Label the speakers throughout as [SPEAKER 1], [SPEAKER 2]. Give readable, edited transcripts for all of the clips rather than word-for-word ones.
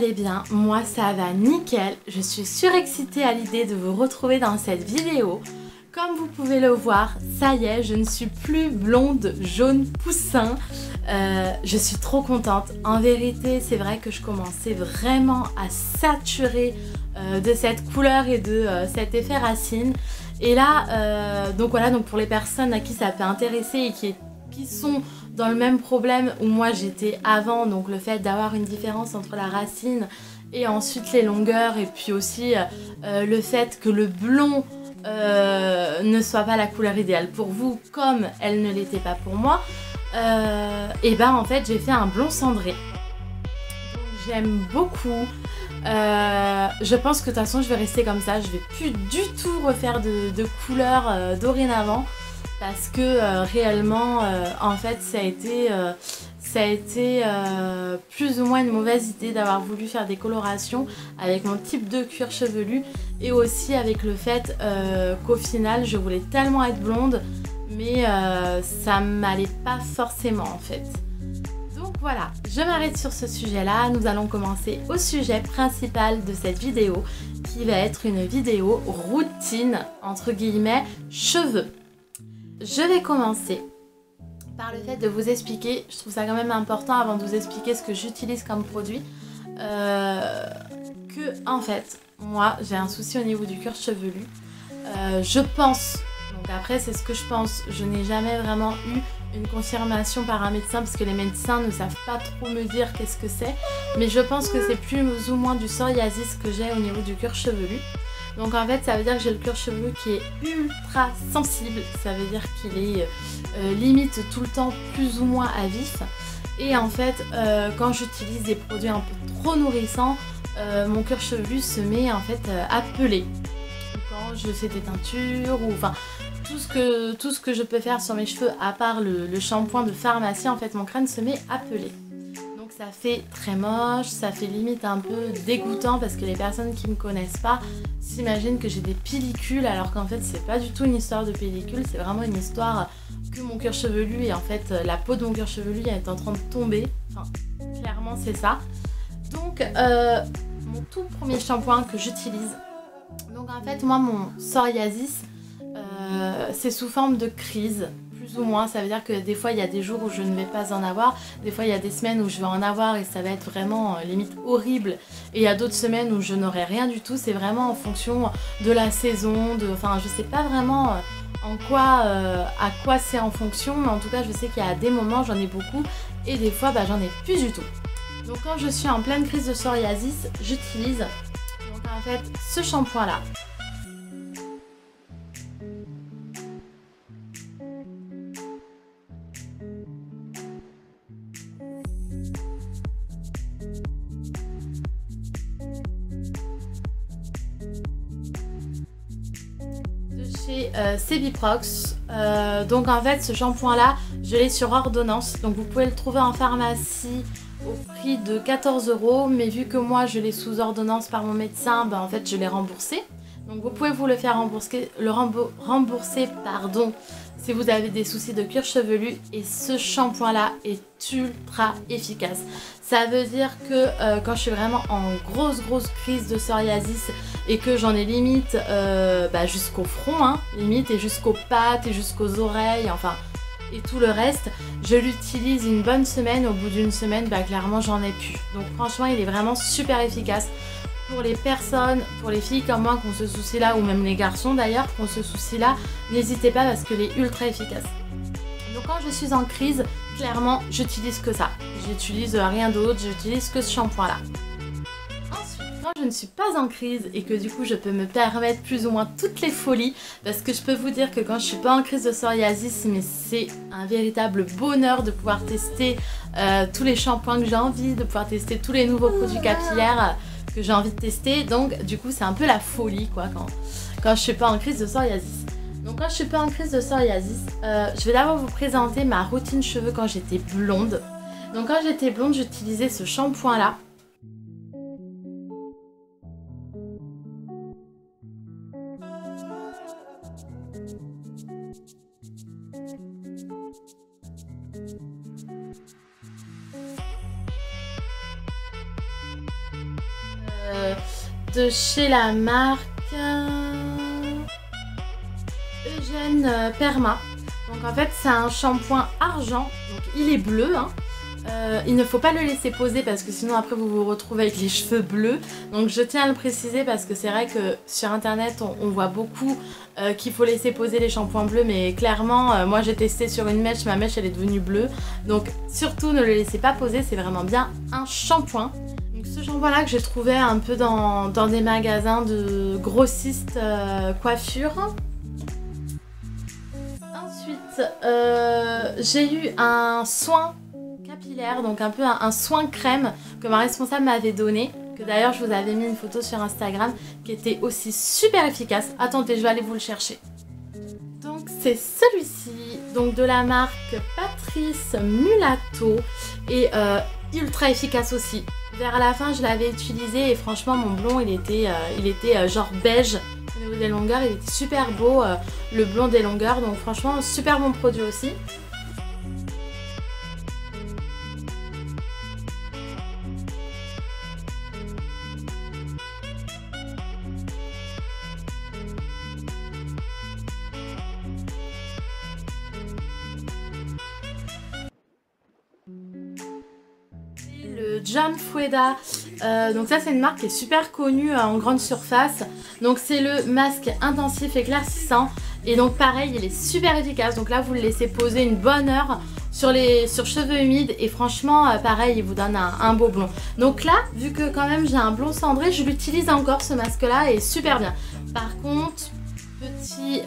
[SPEAKER 1] allez bien, moi ça va nickel, je suis surexcitée à l'idée de vous retrouver dans cette vidéo. Comme vous pouvez le voir, ça y est, je ne suis plus blonde, jaune, poussin. Je suis trop contente. En vérité, c'est vrai que je commençais vraiment à saturer de cette couleur et de cet effet racine. Et là, donc voilà, donc pour les personnes à qui ça peut intéresser et qui sont dans le même problème où moi j'étais avant, donc le fait d'avoir une différence entre la racine et ensuite les longueurs, et puis aussi le fait que le blond ne soit pas la couleur idéale pour vous comme elle ne l'était pas pour moi, et ben en fait j'ai fait un blond cendré. J'aime beaucoup. Je pense que de toute façon je vais rester comme ça, je vais plus du tout refaire de couleurs dorénavant, parce que réellement en fait ça a été plus ou moins une mauvaise idée d'avoir voulu faire des colorations avec mon type de cuir chevelu, et aussi avec le fait qu'au final je voulais tellement être blonde, mais ça m'allait pas forcément en fait. Donc voilà, je m'arrête sur ce sujet-là. Nous allons commencer au sujet principal de cette vidéo, qui va être une vidéo routine, entre guillemets, cheveux. Je vais commencer par le fait de vous expliquer, je trouve ça quand même important avant de vous expliquer ce que j'utilise comme produit, que en fait, moi j'ai un souci au niveau du cuir chevelu. Je pense, donc après c'est ce que je pense, je n'ai jamais vraiment eu une confirmation par un médecin, parce que les médecins ne savent pas trop me dire qu'est-ce que c'est, mais je pense que c'est plus ou moins du psoriasis que j'ai au niveau du cuir chevelu. Donc en fait ça veut dire que j'ai le cuir chevelu qui est ultra sensible, ça veut dire qu'il est limite tout le temps plus ou moins à vif, et en fait quand j'utilise des produits un peu trop nourrissants, mon cuir chevelu se met en fait à peler. Quand je fais des teintures ou enfin tout ce que je peux faire sur mes cheveux, à part le shampoing de pharmacie, en fait mon crâne se met à peler. Donc ça fait très moche, ça fait limite un peu dégoûtant, parce que les personnes qui me connaissent pas s'imaginent que j'ai des pellicules, alors qu'en fait c'est pas du tout une histoire de pellicule, c'est vraiment une histoire que mon cuir chevelu, et en fait la peau de mon cuir chevelu est en train de tomber, enfin clairement c'est ça. Donc mon tout premier shampoing que j'utilise, donc en fait moi mon psoriasis c'est sous forme de crise, plus ou moins. Ça veut dire que des fois il y a des jours où je ne vais pas en avoir, des fois il y a des semaines où je vais en avoir et ça va être vraiment limite horrible, et il y a d'autres semaines où je n'aurai rien du tout. C'est vraiment en fonction de la saison, enfin je sais pas vraiment à quoi c'est en fonction, mais en tout cas je sais qu'il y a des moments j'en ai beaucoup et des fois j'en ai plus du tout. Donc quand je suis en pleine crise de psoriasis, j'utilise donc en fait ce shampoing là. Chez Cebiprox. Donc en fait ce shampoing là je l'ai sur ordonnance, donc vous pouvez le trouver en pharmacie au prix de 14 €, mais vu que moi je l'ai sous ordonnance par mon médecin, en fait je l'ai remboursé. Donc vous pouvez vous le faire rembourser pardon, si vous avez des soucis de cuir chevelu, et ce shampoing là est ultra efficace. Ça veut dire que quand je suis vraiment en grosse crise de psoriasis et que j'en ai limite jusqu'au front, hein, limite, et jusqu'aux pattes et jusqu'aux oreilles, enfin et tout le reste, je l'utilise une bonne semaine. Au bout d'une semaine, clairement j'en ai plus. Donc franchement il est vraiment super efficace. Pour les personnes, pour les filles comme moi qui ont ce souci là, ou même les garçons d'ailleurs qui ont ce souci là, n'hésitez pas, parce qu'il est ultra efficace. Donc quand je suis en crise, clairement j'utilise que ça, j'utilise rien d'autre, j'utilise que ce shampoing là. Ensuite, quand je ne suis pas en crise et que du coup je peux me permettre plus ou moins toutes les folies, parce que je peux vous dire que quand je suis pas en crise de psoriasis, mais c'est un véritable bonheur de pouvoir tester tous les shampoings que j'ai envie, de pouvoir tester tous les nouveaux produits capillaires que j'ai envie de tester. Donc du coup c'est un peu la folie quoi quand je suis pas en crise de psoriasis. Donc quand je suis pas en crise de psoriasis, je vais d'abord vous présenter ma routine cheveux quand j'étais blonde. Donc quand j'étais blonde, j'utilisais ce shampoing là. de chez la marque Eugène Perma. Donc en fait c'est un shampoing argent, donc il est bleu, hein. Il ne faut pas le laisser poser parce que sinon après vous vous retrouvez avec les cheveux bleus. Donc je tiens à le préciser parce que c'est vrai que sur internet on voit beaucoup qu'il faut laisser poser les shampoings bleus. Mais clairement moi j'ai testé sur une mèche, ma mèche elle est devenue bleue. Donc surtout ne le laissez pas poser, c'est vraiment bien un shampoing. Donc ce shampoing là que j'ai trouvé un peu dans des magasins de grossistes coiffure. Ensuite j'ai eu un soin capillaire, donc un peu un soin crème que ma responsable m'avait donné, que d'ailleurs je vous avais mis une photo sur Instagram, qui était aussi super efficace. Attendez, je vais aller vous le chercher. Donc c'est celui-ci, donc de la marque Patrice Mulatto, et ultra efficace aussi. Vers la fin je l'avais utilisé et franchement mon blond il était genre beige au niveau des longueurs, il était super beau, le blond des longueurs, donc franchement super bon produit aussi. Le John Fueda, donc ça c'est une marque qui est super connue en grande surface. Donc c'est le masque intensif éclaircissant et donc pareil il est super efficace. Donc là vous le laissez poser une bonne heure sur cheveux humides et franchement pareil il vous donne un beau blond. Donc là vu que quand même j'ai un blond cendré, je l'utilise encore ce masque là et super bien. Par contre petit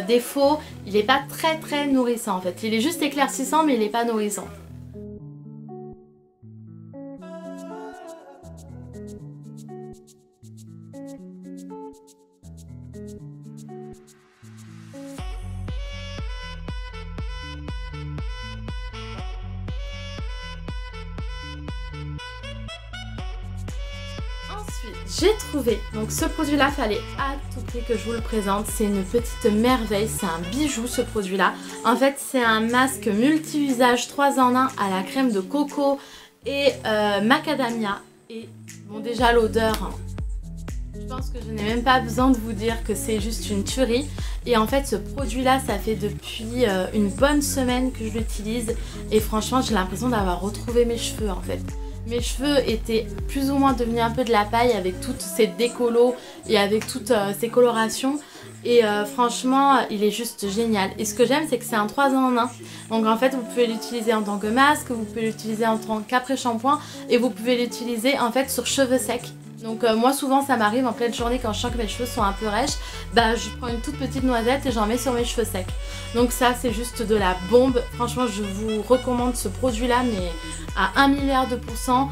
[SPEAKER 1] défaut, il n'est pas très nourrissant en fait. Il est juste éclaircissant mais il n'est pas nourrissant. J'ai trouvé, donc ce produit là fallait à tout prix que je vous le présente, c'est une petite merveille, c'est un bijou ce produit là. En fait c'est un masque multi-usage 3 en 1 à la crème de coco et macadamia. Et bon déjà l'odeur, hein, je pense que je n'ai même pas besoin de vous dire que c'est juste une tuerie. Et en fait ce produit là ça fait depuis une bonne semaine que je l'utilise et franchement j'ai l'impression d'avoir retrouvé mes cheveux en fait. Mes cheveux étaient plus ou moins devenus un peu de la paille avec toutes ces décolos et avec toutes ces colorations. Et franchement, il est juste génial. Et ce que j'aime, c'est que c'est un 3 en 1. Donc en fait, vous pouvez l'utiliser en tant que masque, vous pouvez l'utiliser en tant qu'après-shampoing et vous pouvez l'utiliser en fait sur cheveux secs. Donc moi souvent ça m'arrive en pleine journée quand je sens que mes cheveux sont un peu rêches, bah je prends une toute petite noisette et j'en mets sur mes cheveux secs. Donc ça c'est juste de la bombe, franchement je vous recommande ce produit là mais à 1 milliard de pourcents.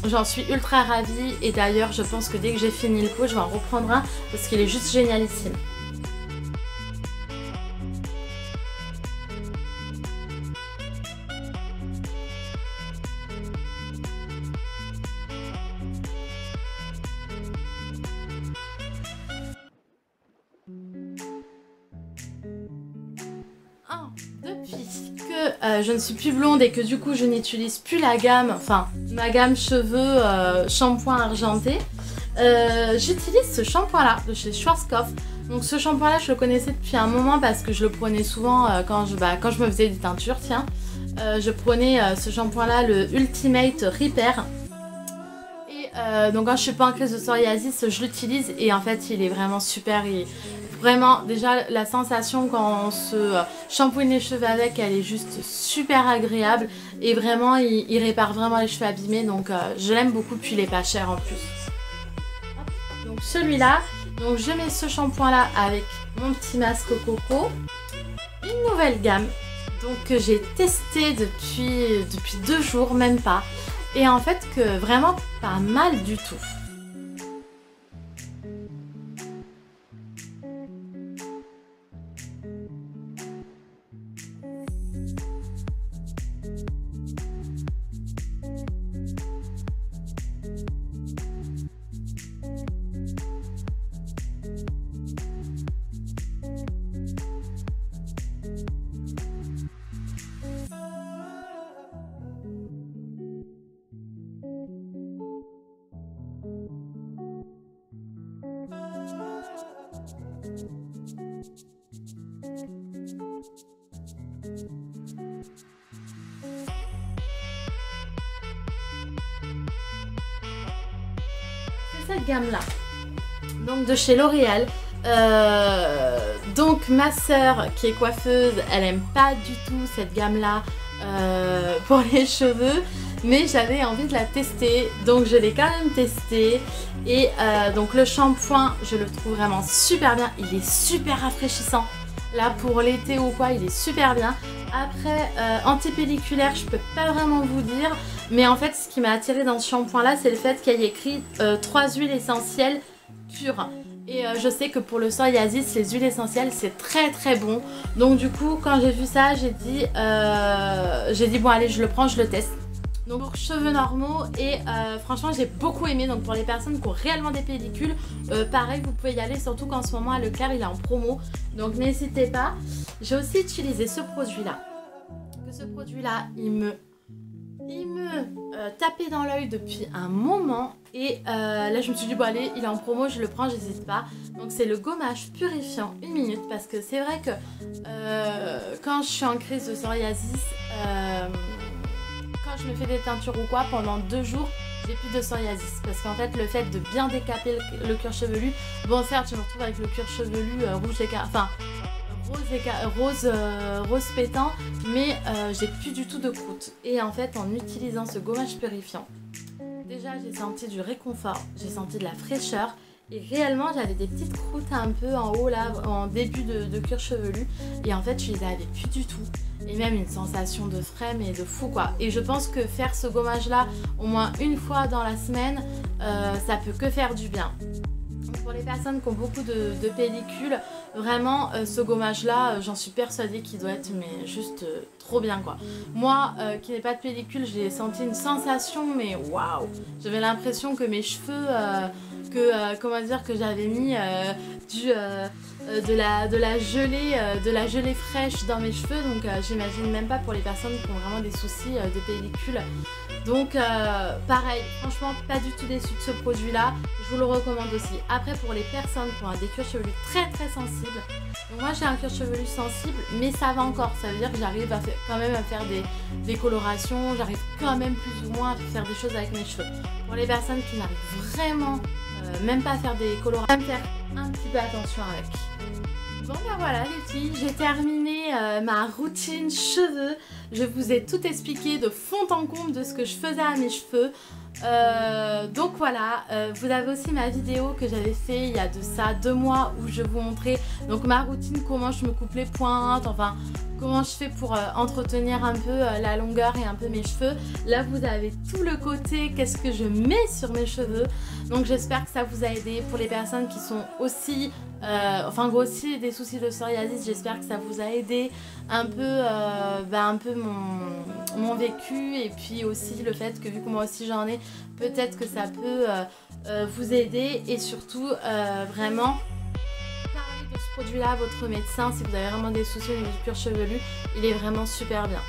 [SPEAKER 1] J'en suis ultra ravie et d'ailleurs je pense que dès que j'ai fini le pot je vais en reprendre un parce qu'il est juste génialissime. Depuis que je ne suis plus blonde et que du coup je n'utilise plus la gamme, enfin ma gamme cheveux shampoing argenté, j'utilise ce shampoing là de chez Schwarzkopf. Donc ce shampoing là je le connaissais depuis un moment parce que je le prenais souvent quand je me faisais des teintures, tiens. Je prenais ce shampoing là, le Ultimate Repair. Et donc quand je suis pas en crise de psoriasis je l'utilise et en fait il est vraiment super. Vraiment, déjà la sensation quand on se shampooine les cheveux avec, elle est juste super agréable. Et vraiment, il répare vraiment les cheveux abîmés. Donc je l'aime beaucoup, puis il est pas cher en plus. Donc celui-là, donc je mets ce shampoing là avec mon petit masque coco. Une nouvelle gamme donc que j'ai testé depuis 2 jours, même pas. Et en fait que vraiment pas mal du tout. cette gamme là, donc de chez L'Oréal. Donc ma soeur qui est coiffeuse, elle aime pas du tout cette gamme là pour les cheveux, mais j'avais envie de la tester, donc je l'ai quand même testée. Et donc le shampoing, je le trouve vraiment super bien, il est super rafraîchissant. Là pour l'été ou quoi, il est super bien. Après anti-pelliculaire, je peux pas vraiment vous dire, mais en fait ce qui m'a attiré dans ce shampoing là, c'est le fait qu'il y ait écrit 3 huiles essentielles pures. Et je sais que pour le psoriasis, les huiles essentielles c'est très très bon. Donc du coup quand j'ai vu ça, j'ai dit bon allez, je le prends, je le teste. Donc pour cheveux normaux, et franchement j'ai beaucoup aimé. Donc pour les personnes qui ont réellement des pellicules, pareil vous pouvez y aller, surtout qu'en ce moment à Leclerc il est en promo, donc n'hésitez pas. J'ai aussi utilisé ce produit là, il me tapait dans l'œil depuis un moment, et là je me suis dit bon allez, il est en promo, je le prends, j'hésite pas. Donc c'est le gommage purifiant 1 minute, parce que c'est vrai que quand je suis en crise de psoriasis, quand je me fais des teintures ou quoi, pendant 2 jours j'ai plus de psoriasis, parce qu'en fait le fait de bien décaper le cuir chevelu, bon certes je me retrouve avec le cuir chevelu rose pétant, mais j'ai plus du tout de croûte. Et en fait en utilisant ce gommage purifiant, déjà j'ai senti du réconfort, j'ai senti de la fraîcheur, et réellement j'avais des petites croûtes un peu en haut là, en début de cuir chevelu, et en fait je les avais plus du tout. Et même une sensation de frais mais de fou quoi. Et je pense que faire ce gommage là au moins une fois dans la semaine, ça peut que faire du bien. Donc pour les personnes qui ont beaucoup de pellicules, vraiment ce gommage là, j'en suis persuadée qu'il doit être mais juste trop bien quoi. Moi qui n'ai pas de pellicule, j'ai senti une sensation mais waouh. J'avais l'impression que mes cheveux, comment dire, que j'avais mis de la gelée fraîche dans mes cheveux. Donc j'imagine même pas pour les personnes qui ont vraiment des soucis de pellicule. Donc pareil, franchement pas du tout déçue de ce produit là, je vous le recommande aussi. Après pour les personnes qui ont des cuirs chevelus très très sensibles, donc moi j'ai un cuir chevelu sensible mais ça va encore, ça veut dire que j'arrive quand même à faire des colorations, j'arrive quand même plus ou moins à faire des choses avec mes cheveux. Pour les personnes qui n'arrivent vraiment même pas à faire des colorations, faire un petit peu attention avec. Bon ben voilà les filles, j'ai terminé ma routine cheveux. Je vous ai tout expliqué de fond en comble de ce que je faisais à mes cheveux. Donc voilà, vous avez aussi ma vidéo que j'avais fait il y a de ça 2 mois où je vous montrais donc ma routine, comment je me coupe les pointes, enfin comment je fais pour entretenir un peu la longueur et un peu mes cheveux. Là vous avez tout le côté, qu'est-ce que je mets sur mes cheveux. Donc j'espère que ça vous a aidé. Pour les personnes qui sont aussi aussi des soucis de psoriasis, j'espère que ça vous a aidé un peu mon vécu, et puis aussi le fait que vu que moi aussi j'en ai, peut-être que ça peut vous aider. Et surtout vraiment parlez de ce produit là à votre médecin si vous avez vraiment des soucis au niveau du cuir chevelu, il est vraiment super bien.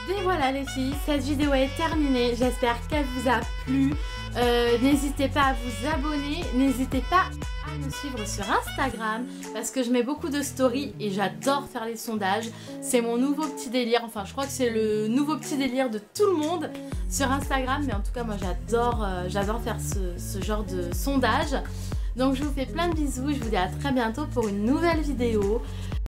[SPEAKER 1] Et voilà les filles, cette vidéo est terminée, j'espère qu'elle vous a plu. N'hésitez pas à vous abonner, n'hésitez pas à me suivre sur Instagram parce que je mets beaucoup de stories et j'adore faire les sondages. C'est mon nouveau petit délire, enfin je crois que c'est le nouveau petit délire de tout le monde sur Instagram, mais en tout cas moi j'adore faire ce genre de sondage. Donc je vous fais plein de bisous, je vous dis à très bientôt pour une nouvelle vidéo.